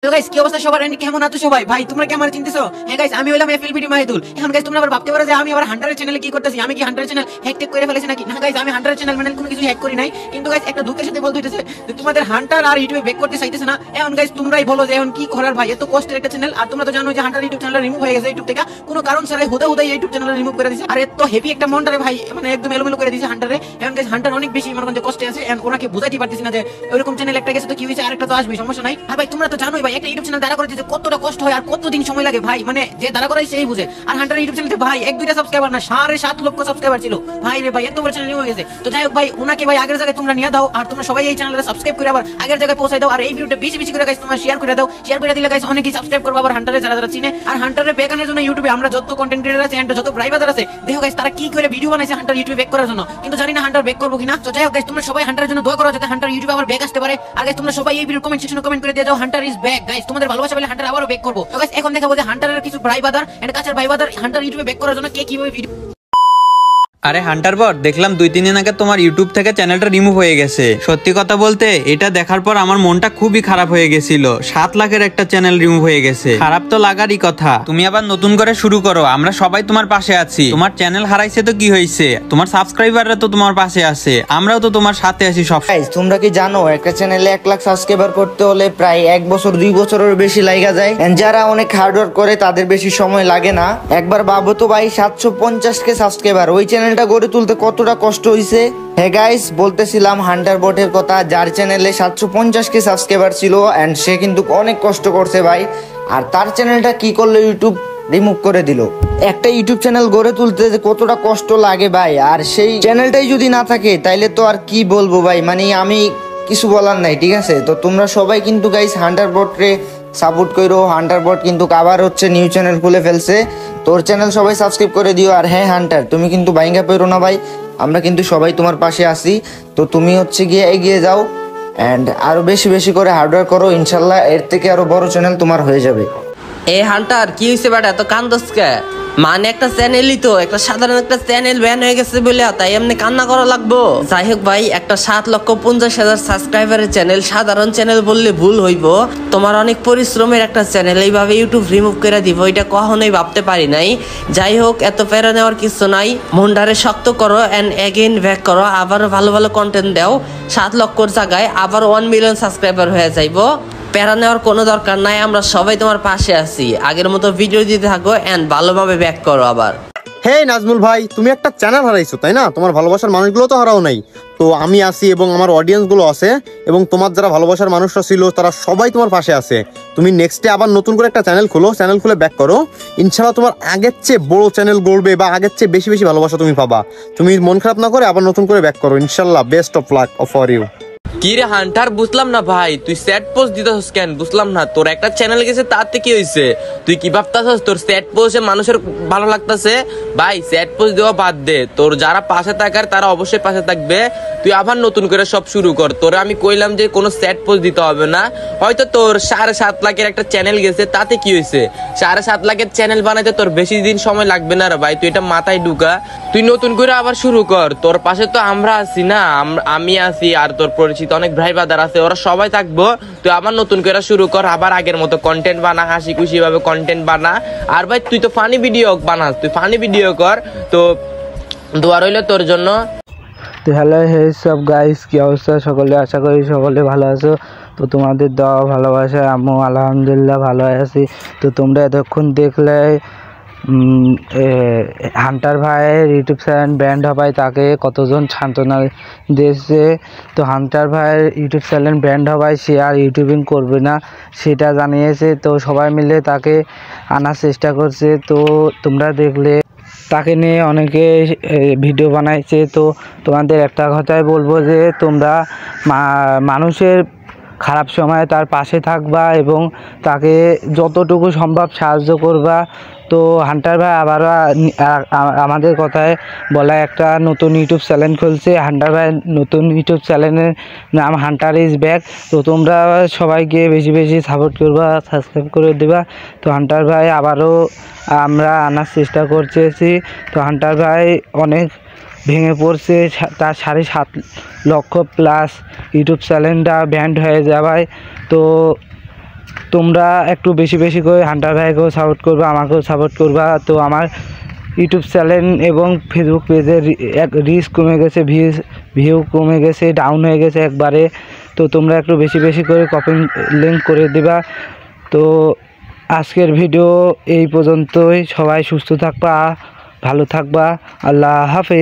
তো গাইস কি অবস্থা সবার কেমন আছো সবাই? ভাই তোমরা কি আমার চিনতেছো? হ্যাঁ গাইস আমি হলাম এফএল ভিডিও মাহিদুল। এখন গাইস তোমরা আবার ভাবতে পারো যে আমি আবার হান্টারের চ্যানেলে কি করতেছি, আমি কি হান্টারের চ্যানেল হ্যাক টেক করে ফেলেছি নাকি? না গাইস আমি হান্টারের চ্যানেল মানে কোনো কিছু হ্যাক করি নাই, কিন্তু গাইস একটা দুঃখের সাথে বলতে হইতেছে যে তোমাদের হান্টার আর ইউটিউবে ব্যাক করতে চাইতেছে না। এখন গাইস তোমরাই বলো যে এখন কি করার ভাই, এত কষ্টের একটা চ্যানেল, আর তোমরা তো জানো যে হান্টার ইউটিউব চ্যানেল রিমুভ হয়ে গেছে ইউটিউব থেকে কোনো কারণ ছাড়াই হুদাই ইউটিউব চ্যানেল রিমুভ করে দিয়েছে। আর এত হেভি একটা মনটারে ভাই মানে একদম এলোমেলো করে দিয়েছে হান্টারে। এখন গাইস হান্টার অনেক বেশি মনে করেন কষ্টে আছে, এখন ওনাকে বুঝাইতে পারতেছি না যে এরকম চ্যানেল একটা গেছে তো কি হয়েছে, আরেকটা তো আসবে, সমস্যা নাই। আর ভাই তোমরা তো জানোই ভাই একটা ইউটিউব চ্যানেল দাঁড়া করে দিতে কতটা কষ্ট হয় আর কতদিন সময় লাগে ভাই, মানে যে দাঁড়া করাই সেই বুঝে। আর হান্টার ইউটিউব চ্যানেলে ভাই 1-2টা সাবস্ক্রাইবার না 7.5 লক্ষ সাবস্ক্রাইবার ছিল ভাই রে ভাই, এত বড় চ্যানেল হয়ে গেছে। তো যাই হোক ভাই ওনাকে ভাই আগের জায়গায় তোমরা নিয়ে দাও, আর তোমরা সবাই এই চ্যানেলটা সাবস্ক্রাইব করে আবার আগের জায়গায় পৌঁছাই দাও। আর এই ভিডিওটা বেশি বেশি করে গাইস তোমরা শেয়ার করে দাও, শেয়ার করে দিলে গাইস অনেকেই সাবস্ক্রাইব করবে আবার হান্টারে যারা যারা চিনে। আর হান্টারে বেকানের জন্য ইউটিউবে আমরা যত কন্টেন্ট ক্রিয়েটর আছে এন্ড যত প্রাইভেটার আছে দেখো গাইস তারা কি করে ভিডিও বানাইছে হান্টার ইউটিউবে ব্যাক করার জন্য, কিন্তু জানি না হান্টার ব্যাক করবো কিনা। তো যাই হোক গাইস তোমরা সবাই হান্টারের জন্য দোয়া করো যাতে হান্টার ইউটিউবে আবার ব্যাক আসতে পারে। আর গাইস তোমরা সবাই এই ভিডিওর কমেন্ট সেকশনে কমেন্ট করে দিয়ে যাও হান্টার ইজ ব্যাক। গাইস তোমাদের ভালোবাসা পেলে হান্টার আবারও ব্যাক করবো। তো গাইস এখন দেখাবো যে হান্টারের কিছু প্রাইভেটার এন্ড কাছের প্রাইভেটার হান্টার ইউটিউবে ব্যাক করার জন্য কে কিভাবে ভিডিও। আরে হান্টার বট, দেখলাম 2-3 দিন আগে তোমার ইউটিউব থেকে চ্যানেলটা রিমুভ হয়ে গেছে। সত্যি কথা বলতে এটা দেখার পর আমার মনটা খুবই খারাপ হয়ে গেছিল। 7 লাখের একটা চ্যানেল রিমুভ হয়ে গেছে, খারাপ তো লাগারই কথা। তুমি আবার নতুন করে শুরু করো, আমরা সবাই তোমার পাশে আছি। তোমার চ্যানেল হারাইছে তো কি হয়েছে, তোমার সাবস্ক্রাইবাররা তো তোমার পাশে আছে, আমরাও তো তোমার সাথে আছি সব। তোমরা কি জানো একটা চ্যানেলে 1 লাখ সাবস্ক্রাইবার করতে হলে প্রায় 1 বছর 2 বছরের বেশি লাগা যায়। যারা অনেক হার্ডওয়ার্ক করে তাদের বেশি সময় লাগে না। একবার ভাবো তো ভাই 750K সাবস্ক্রাইবার, ওই চ্যানেলটা গড়ে তুলতে কতটা কষ্ট হইছে। হ্যাঁ গাইস বলতেছিলাম হান্টার বটের কথা, যার চ্যানেলে 750K সাবস্ক্রাইবার ছিল এন্ড সে কিন্তু অনেক কষ্ট করছে ভাই। আর তার চ্যানেলটা কি করলো, ইউটিউব রিমুভ করে দিল। একটা ইউটিউব চ্যানেল গড়ে তুলতে কতটা কষ্ট লাগে ভাই, আর সেই চ্যানেলটাই যদি না থাকে তাইলে তো আর কি বলবো ভাই, মানে আমি কিছু বলার নাই। ঠিক আছে, তো তোমরা সবাই কিন্তু গাইস হান্টার বটরে সাপোর্ট করো। হান্টার বট কিন্তু আবার হচ্ছে নিউ চ্যানেল খুলে ফেলছে, তোর চ্যানেল সবাই সাবস্ক্রাইব করে দিও। আর হ্যাঁ হান্টার, তুমি কিন্তু বাইঙ্গা পেরো না ভাই, আমরা কিন্তু সবাই তোমার পাশে আছি। তো তুমি হচ্ছে গিয়ে এগিয়ে যাও এন্ড আরো বেশি বেশি করে হার্ডওয়ার্ক করো, ইনশাল্লাহ এর থেকে আরো বড় চ্যানেল তোমার হয়ে যাবে। এ হান্টার কি হয়েছে বেটা, এত কান্দস কে? মানে একটা চ্যানেলই তো, একটা সাধারণ একটা চ্যানেল ব্যান হয়ে গেছে বলে তাই এমনি কান্না করা লাগবো? যাই হোক ভাই, একটা 7,50,000 সাবস্ক্রাইবারের চ্যানেল সাধারণ চ্যানেল বললে ভুল হইব। তোমার অনেক পরিশ্রমের একটা চ্যানেল এইভাবে ইউটিউব রিমুভ করে দিব, এটা কখনোই ভাবতে পারি নাই। যাই হোক এত প্যারা নেওয়ার কিছু নাই, মনটারে শক্ত করো এন্ড এগেইন ব্যাক করো, আবারও ভালো ভালো কন্টেন্ট দাও। 7 লক্ষর জায়গায় আবার 1 মিলিয়ন সাবস্ক্রাইবার হয়ে যাইবো। প্যারা নেওয়ার কোনো দরকার নাই, আমরা সবাই তোমার পাশে আছি। আগের মতো ভিডিও দিতে থাকো এন্ড ভালোভাবে ব্যাক করো আবার। হে নাজমুল ভাই, তুমি একটা চ্যানেল হারাইছো তাই না? তোমার ভালোবাসার মানুষগুলো তো হারাও নাই। তো আমি আছি এবং আমার অডিয়েন্স গুলো আছে, এবং তোমার যারা ভালোবাসার মানুষরা ছিল তারা সবাই তোমার পাশে আছে। তুমি নেক্সটে আবার নতুন করে একটা চ্যানেল খোলো, চ্যানেল খুলে ব্যাক করো, ইনশাআল্লাহ তোমার আগের চেয়ে বড় চ্যানেল গড়বে বা আগের চেয়ে বেশি বেশি ভালোবাসা তুমি পাবা। তুমি মন খারাপ না করে আবার নতুন করে ব্যাক করো, ইনশাআল্লাহ। Best of luck for you. কি রে হান্টার, বুঝলাম না ভাই, তুই স্যাড পোস্ট দিতেছস কেন? বুঝলাম না, তোর একটা চ্যানেল গেছে তাতে কি হইছে? তুই কি ভাবতাছস তোর স্যাড পোস্টে মানুষের ভালো লাগতাছে? ভাই স্যাড পোস্ট দেওয়া বাদ দে, তোর যারা পাশে থাকার তারা অবশ্যই পাশে থাকবে। তুই আবার নতুন করে সব শুরু কর। তোরে আমি কইলাম যে কোনো স্যাড পোস্ট দিতে হবে না। হয়তো তোর 7.5 লাখের একটা চ্যানেল গেছে তাতে কি হয়েছে? 7.5 লাখের চ্যানেল বানাইতে তোর বেশি দিন সময় লাগবে না রে ভাই, তুই এটা মাথায় ঢুকা। তুই নতুন করে আবার শুরু কর, তোর পাশে তো আমরা আছি না, আমি আছি আর তোর পরিচিত অনেক ভাই বাদার আছে, ওরা সবাই থাকবো। তুই আবার নতুন করে শুরু কর, আবার আগের মতো কন্টেন্ট বানা, হাসি খুশি ভাবে কন্টেন্ট বানা। আর ভাই তুই তো ফানি ভিডিও বানাস, তুই ফানি ভিডিও কর। তো দোয়া রইলো তোর জন্য। তো হ্যালো হে সব গাইস, কি অবস্থা সকলে? আশা করি সকলে ভালো আছো। তো তোমাদের দেওয়া ভালোবাসা আমি আলহামদুলিল্লাহ ভালো আছি। তো তোমরা এতক্ষণ দেখলে হান্টার ভাইয়ের ইউটিউব চ্যানেল ব্যান্ড হওয়ায় তাকে কতজন সান্ত্বনা দিয়েছে। তো হান্টার ভাইয়ের ইউটিউব চ্যানেল ব্যান্ড হওয়ায় সে আর ইউটিউবিং করবে না সেটা জানিয়েছে। তো সবাই মিলে তাকে আনার চেষ্টা করছে। তো তোমরা দেখলে তাকে নিয়ে অনেকে ভিডিও বানাইছে। তো তোমাদের একটা কথাই বলবো যে তোমরা মানুষের খারাপ সময়ে তার পাশে থাকবা এবং তাকে যতটুকু সম্ভব সাহায্য করবা। তো হান্টার ভাই আবারও আমাদের কথায় বলা একটা নতুন ইউটিউব চ্যানেল খুলছে। হান্টার ভাই নতুন ইউটিউব চ্যানেলের নাম হান্টার ইজ ব্যাক। তো তোমরা সবাইকে বেশি বেশি সাপোর্ট করবা, সাবস্ক্রাইব করে দেবা। তো হান্টার ভাই আবারও আমরা আনার চেষ্টা করতেছি। তো হান্টার ভাই অনেক ভেঙে পড়ছে, তার 7.5 লক্ষ প্লাস ইউটিউব চ্যানেলটা ব্যান্ড হয়ে যাওয়ায়। তো তোমরা একটু বেশি বেশি করে হান্টার ভাইকেও সাপোর্ট করবা, আমাকেও সাপোর্ট করবা। তো আমার ইউটিউব চ্যানেল এবং ফেসবুক পেজের রিচ কমে গেছে, ভিউ কমে গেছে, ডাউন হয়ে গেছে একবারে। তো তোমরা একটু বেশি বেশি করে কপি লিঙ্ক করে দিবা। তো আজকের ভিডিও এই পর্যন্তই। সবাই সুস্থ থাকবা, ভালো থাকবা। আল্লাহ হাফেজ।